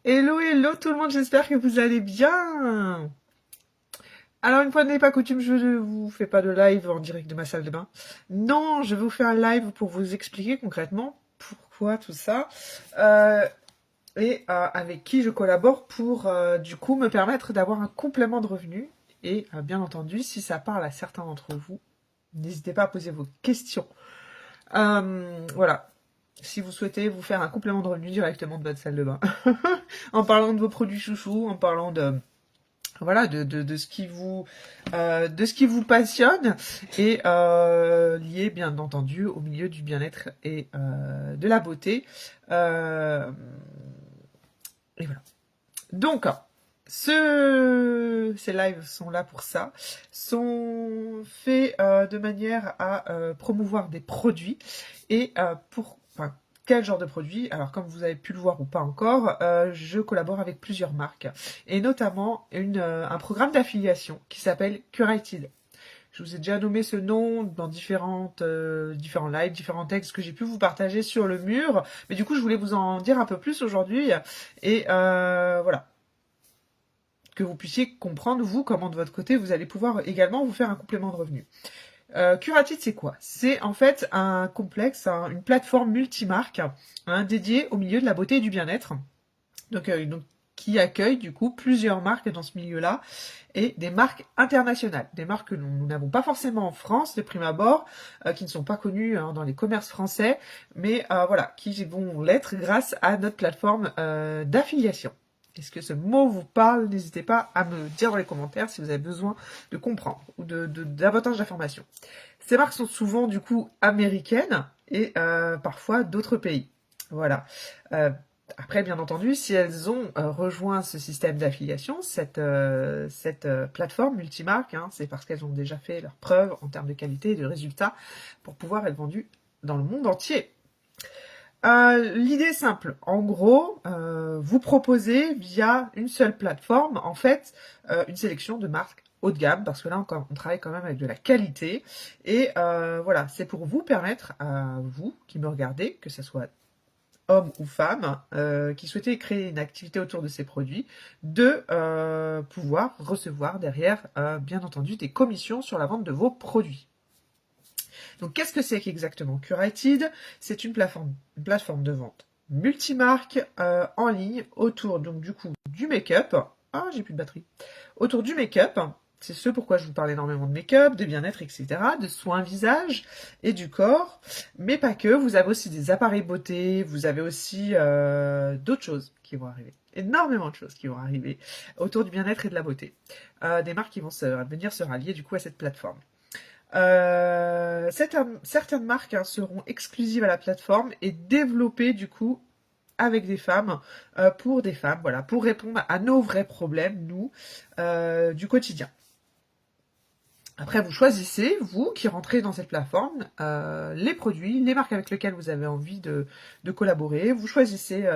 Hello, hello tout le monde, j'espère que vous allez bien. Alors une fois n'est pas coutume, je ne vous fais pas de live en direct de ma salle de bain. Non, je vous fais un live pour vous expliquer concrètement pourquoi tout ça et avec qui je collabore pour du coup me permettre d'avoir un complément de revenu. Et bien entendu, si ça parle à certains d'entre vous, n'hésitez pas à poser vos questions. Voilà. Si vous souhaitez vous faire un complément de revenu directement de votre salle de bain. En parlant de vos produits chouchous, en parlant de voilà de ce qui vous passionne et lié bien entendu au milieu du bien-être et de la beauté. Euh, et voilà. Donc ces lives sont là pour ça, sont faits de manière à promouvoir des produits et enfin, quel genre de produits? Alors comme vous avez pu le voir ou pas encore, je collabore avec plusieurs marques et notamment un programme d'affiliation qui s'appelle Curated. Je vous ai déjà nommé ce nom dans différents lives, différents textes que j'ai pu vous partager sur le mur, mais du coup je voulais vous en dire un peu plus aujourd'hui et voilà que vous puissiez comprendre, vous, comment de votre côté, vous allez pouvoir également vous faire un complément de revenu. Curated, c'est quoi? C'est en fait un complexe, une plateforme multimarque dédiée au milieu de la beauté et du bien-être. Donc, qui accueille du coup plusieurs marques dans ce milieu-là et des marques internationales, des marques que nous n'avons pas forcément en France de prime abord, qui ne sont pas connues dans les commerces français, mais voilà, qui vont l'être grâce à notre plateforme d'affiliation. Est-ce que ce mot vous parle? N'hésitez pas à me dire dans les commentaires si vous avez besoin de comprendre ou davantage d'informations. Ces marques sont souvent du coup américaines et parfois d'autres pays. Voilà. Après, bien entendu, si elles ont rejoint ce système d'affiliation, cette plateforme multimarque, c'est parce qu'elles ont déjà fait leurs preuves en termes de qualité et de résultats pour pouvoir être vendues dans le monde entier. L'idée est simple. En gros, vous proposez via une seule plateforme, en fait, une sélection de marques haut de gamme, parce que là, on travaille quand même avec de la qualité. Et voilà, c'est pour vous permettre à vous qui me regardez, que ce soit homme ou femme, qui souhaitaient créer une activité autour de ces produits, de pouvoir recevoir derrière, bien entendu, des commissions sur la vente de vos produits. Donc, qu'est-ce que c'est qu'exactement Curated? C'est une plateforme de vente multimarque en ligne autour donc du coup du make-up. Ah, j'ai plus de batterie. Autour du make-up, c'est ce pourquoi je vous parle énormément de make-up, de bien-être, etc., de soins visage et du corps, mais pas que. Vous avez aussi des appareils beauté, vous avez aussi d'autres choses qui vont arriver. Énormément de choses qui vont arriver autour du bien-être et de la beauté. Des marques qui vont venir se rallier du coup à cette plateforme. Certaines marques seront exclusives à la plateforme et développées du coup avec des femmes, pour des femmes, voilà, pour répondre à nos vrais problèmes, nous, du quotidien. Après, vous choisissez, vous qui rentrez dans cette plateforme, les produits, les marques avec lesquelles vous avez envie de collaborer. Vous choisissez,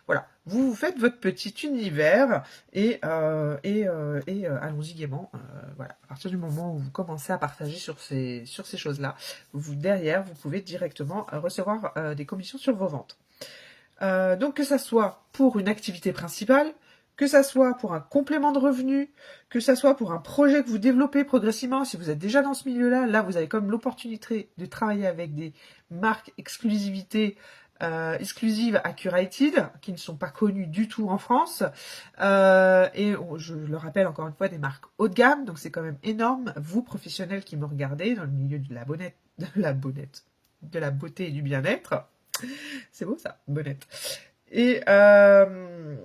voilà, vous faites votre petit univers et allons-y gaiement. Voilà, à partir du moment où vous commencez à partager sur ces choses-là, derrière, vous pouvez directement recevoir des commissions sur vos ventes. Donc que ça soit pour une activité principale, que ça soit pour un complément de revenu, que ça soit pour un projet que vous développez progressivement, si vous êtes déjà dans ce milieu-là, là vous avez comme l'opportunité de travailler avec des marques exclusives à Curated, qui ne sont pas connues du tout en France. Je le rappelle encore une fois, des marques haut de gamme, donc c'est quand même énorme. Vous, professionnels qui me regardez dans le milieu de de la beauté et du bien-être, c'est beau ça, bonnette. Et, euh,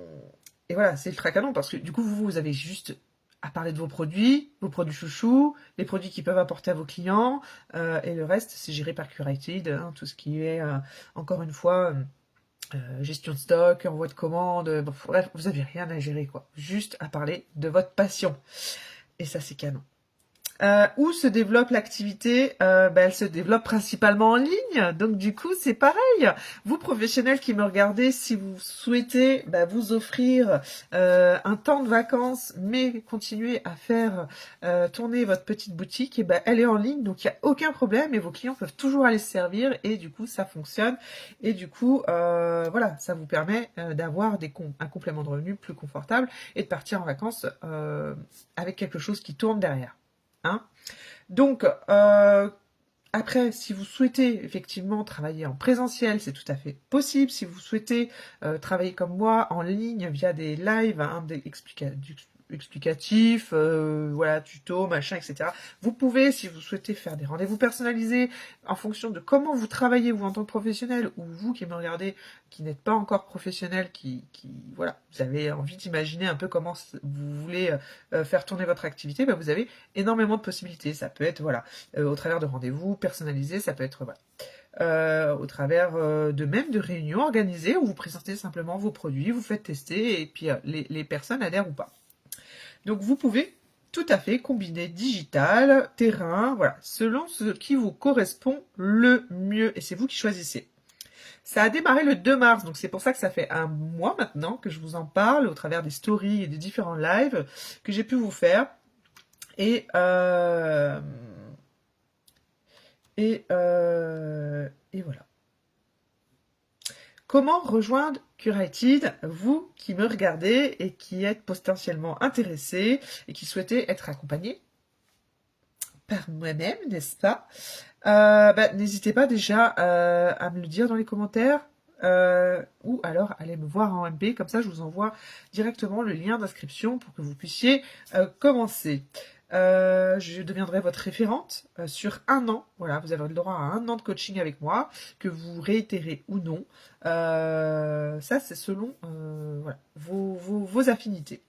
et voilà, c'est ultra canon parce que du coup, vous avez juste à parler de vos produits chouchous, les produits qui peuvent apporter à vos clients, et le reste, c'est géré par Curated, tout ce qui est, encore une fois, gestion de stock, envoi de commande, bref, vous avez rien à gérer, quoi. Juste à parler de votre passion. Et ça, c'est canon. Où se développe l'activité? Elle se développe principalement en ligne. Donc du coup, c'est pareil. Vous professionnels qui me regardez, si vous souhaitez vous offrir un temps de vacances, mais continuer à faire tourner votre petite boutique, elle est en ligne, donc il n'y a aucun problème et vos clients peuvent toujours aller se servir et du coup, ça fonctionne. Et du coup, voilà, ça vous permet d'avoir un complément de revenu plus confortable et de partir en vacances avec quelque chose qui tourne derrière. Hein. Donc, après, si vous souhaitez effectivement travailler en présentiel, c'est tout à fait possible. Si vous souhaitez travailler comme moi en ligne via des lives explicatifs, voilà, tutos, machin, etc. Vous pouvez, si vous souhaitez faire des rendez-vous personnalisés en fonction de comment vous travaillez vous en tant que professionnel ou vous qui me regardez, qui n'êtes pas encore professionnel, voilà, vous avez envie d'imaginer un peu comment vous voulez faire tourner votre activité, vous avez énormément de possibilités. Ça peut être voilà au travers de rendez-vous personnalisés, ça peut être voilà, au travers de même de réunions organisées où vous présentez simplement vos produits, vous faites tester et puis les personnes adhèrent ou pas. Donc vous pouvez tout à fait combiner digital, terrain, voilà, selon ce qui vous correspond le mieux et c'est vous qui choisissez. Ça a démarré le 2 mars, donc c'est pour ça que ça fait un mois maintenant que je vous en parle au travers des stories et des différents lives que j'ai pu vous faire. Et, et voilà. Comment rejoindre Curated, vous qui me regardez et qui êtes potentiellement intéressé et qui souhaitez être accompagné par moi-même, n'est-ce pas? N'hésitez pas déjà à me le dire dans les commentaires ou alors allez me voir en MP, comme ça je vous envoie directement le lien d'inscription pour que vous puissiez commencer. Je deviendrai votre référente sur un an. Voilà, vous avez le droit à un an de coaching avec moi, que vous réitérez ou non. Ça, c'est selon voilà, vos affinités.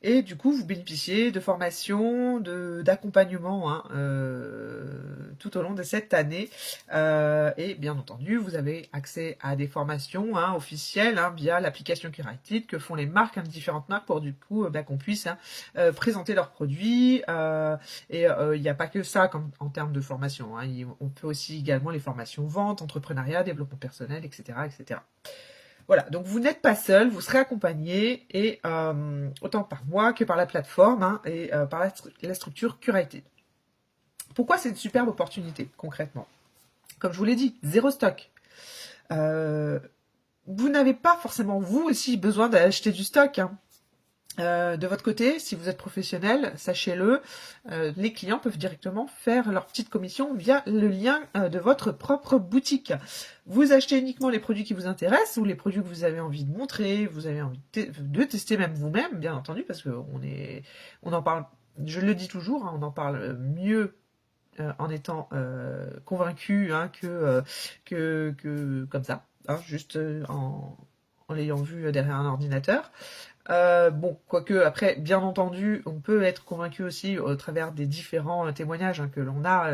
Et du coup, vous bénéficiez de formations, d'accompagnement hein, tout au long de cette année. Et bien entendu, vous avez accès à des formations hein, officielles hein, via l'application Curated que font les marques, hein, différentes marques, pour du coup qu'on puisse hein, présenter leurs produits. Et il n'y a pas que ça comme, en termes de formation. Hein. On peut aussi également les formations vente, entrepreneuriat, développement personnel, etc. etc. Voilà, donc vous n'êtes pas seul, vous serez accompagné, et autant par moi que par la plateforme hein, et par la structure Curated. Pourquoi c'est une superbe opportunité, concrètement? Comme je vous l'ai dit, zéro stock. Vous n'avez pas forcément, vous aussi, besoin d'acheter du stock. Hein. De votre côté, si vous êtes professionnel, sachez-le, les clients peuvent directement faire leur petite commission via le lien de votre propre boutique. Vous achetez uniquement les produits qui vous intéressent ou les produits que vous avez envie de montrer, vous avez envie de tester même vous-même, bien entendu, parce que on en parle, je le dis toujours, hein, on en parle mieux en étant convaincu hein, que comme ça, hein, juste en l'ayant vu derrière un ordinateur. Bon, quoique après, bien entendu, on peut être convaincu aussi au travers des différents témoignages hein, que l'on a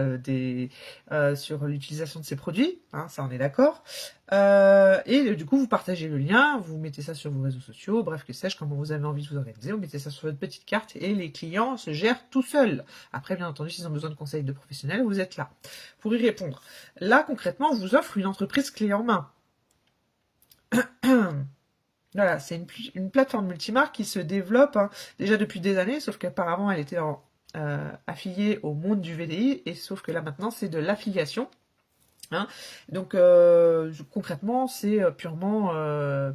sur l'utilisation de ces produits, hein, ça on est d'accord. Et du coup, vous partagez le lien, vous mettez ça sur vos réseaux sociaux, bref, que sais-je, comment vous avez envie de vous organiser, vous mettez ça sur votre petite carte et les clients se gèrent tout seuls. Après, bien entendu, s'ils ont besoin de conseils de professionnels, vous êtes là pour y répondre. Là, concrètement, on vous offre une entreprise clé en main. Voilà, c'est une plateforme multimarque qui se développe hein, déjà depuis des années, sauf qu'apparemment elle était affiliée au monde du VDI, et sauf que là maintenant c'est de l'affiliation. Hein. Donc concrètement c'est purement là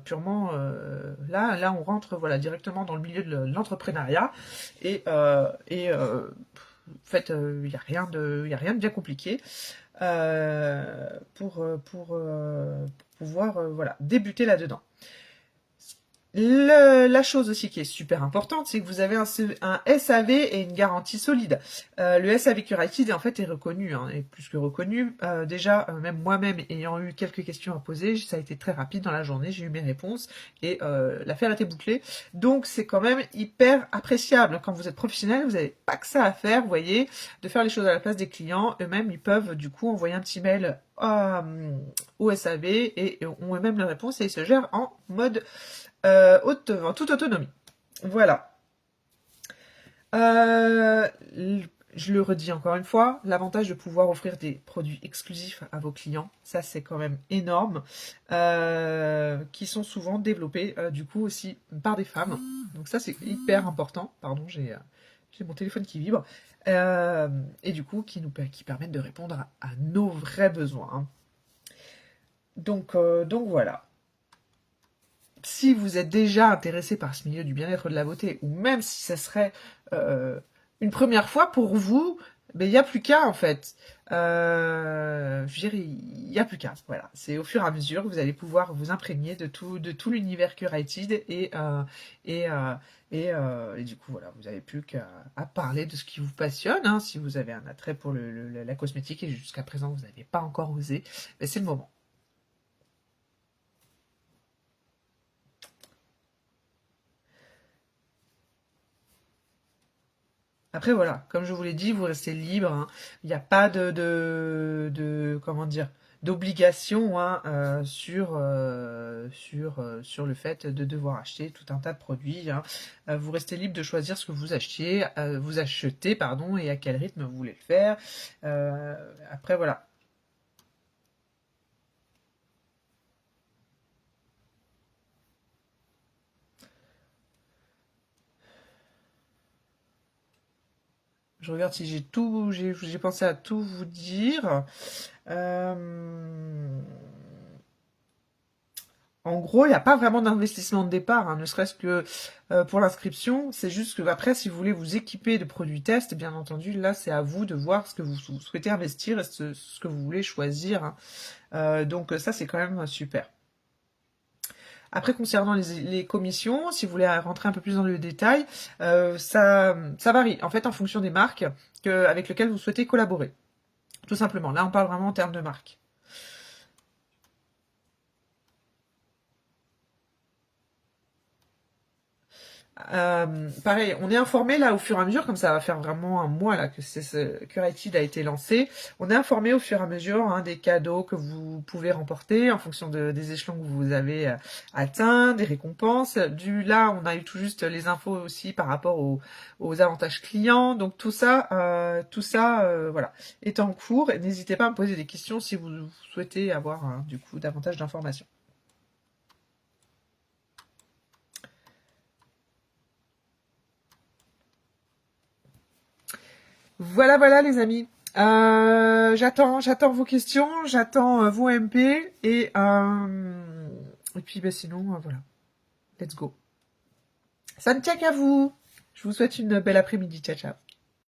on rentre voilà directement dans le milieu de l'entrepreneuriat et en fait il y a rien de bien compliqué pour pouvoir voilà débuter là-dedans. La chose aussi qui est super importante, c'est que vous avez un SAV et une garantie solide. Le SAV Curated en fait est reconnu, hein, est plus que reconnu. Déjà, même moi-même ayant eu quelques questions à poser, ça a été très rapide dans la journée, j'ai eu mes réponses et l'affaire était bouclée. Donc c'est quand même hyper appréciable. Quand vous êtes professionnel, vous n'avez pas que ça à faire, vous voyez, de faire les choses à la place des clients. Eux-mêmes, ils peuvent du coup envoyer un petit mail au SAV et ont eux-mêmes la réponse et ils se gèrent en mode en toute autonomie. Voilà. je le redis encore une fois, l'avantage de pouvoir offrir des produits exclusifs à vos clients, ça c'est quand même énorme, qui sont souvent développés du coup aussi par des femmes. Donc ça c'est hyper important. Pardon, j'ai mon téléphone qui vibre. Et du coup qui permettent de répondre à nos vrais besoins, hein. Donc voilà. Si vous êtes déjà intéressé par ce milieu du bien-être de la beauté, ou même si ça serait une première fois pour vous, ben il n'y a plus qu'à en fait. Je veux dire, il n'y a plus qu'à. Voilà, c'est au fur et à mesure que vous allez pouvoir vous imprégner de tout l'univers Curated et, euh, et du coup voilà, vous n'avez plus qu'à à parler de ce qui vous passionne, hein. Si vous avez un attrait pour la cosmétique et jusqu'à présent vous n'avez pas encore osé, ben c'est le moment. Après voilà, comme je vous l'ai dit, vous restez libre, hein. Il n'y a pas comment dire, d'obligation, hein, sur le fait de devoir acheter tout un tas de produits, hein. Vous restez libre de choisir ce que vous achetez, pardon, et à quel rythme vous voulez le faire. Après voilà. Je regarde si j'ai pensé à tout vous dire. Euh, En gros, il n'y a pas vraiment d'investissement de départ, hein, ne serait-ce que pour l'inscription. C'est juste que après, si vous voulez vous équiper de produits tests, bien entendu, là, c'est à vous de voir ce que vous souhaitez investir et ce que vous voulez choisir, hein. Donc ça, c'est quand même super. Après, concernant les commissions, si vous voulez rentrer un peu plus dans le détail, ça varie en fait en fonction des marques avec lesquelles vous souhaitez collaborer. Tout simplement. Là, on parle vraiment en termes de marque. Pareil, on est informé là au fur et à mesure, comme ça va faire vraiment un mois là que ce Curated a été lancé. On est informé au fur et à mesure, hein, des cadeaux que vous pouvez remporter en fonction des échelons que vous avez atteints, des récompenses. Là, on a eu tout juste les infos aussi par rapport aux avantages clients. Donc tout ça, voilà, est en cours. Et n'hésitez pas à me poser des questions si vous souhaitez avoir du coup davantage d'informations. Voilà, voilà, les amis. J'attends vos questions, j'attends vos MP et puis ben, sinon, voilà, let's go. Ça ne tient qu'à vous. Je vous souhaite une belle après-midi. Ciao, ciao.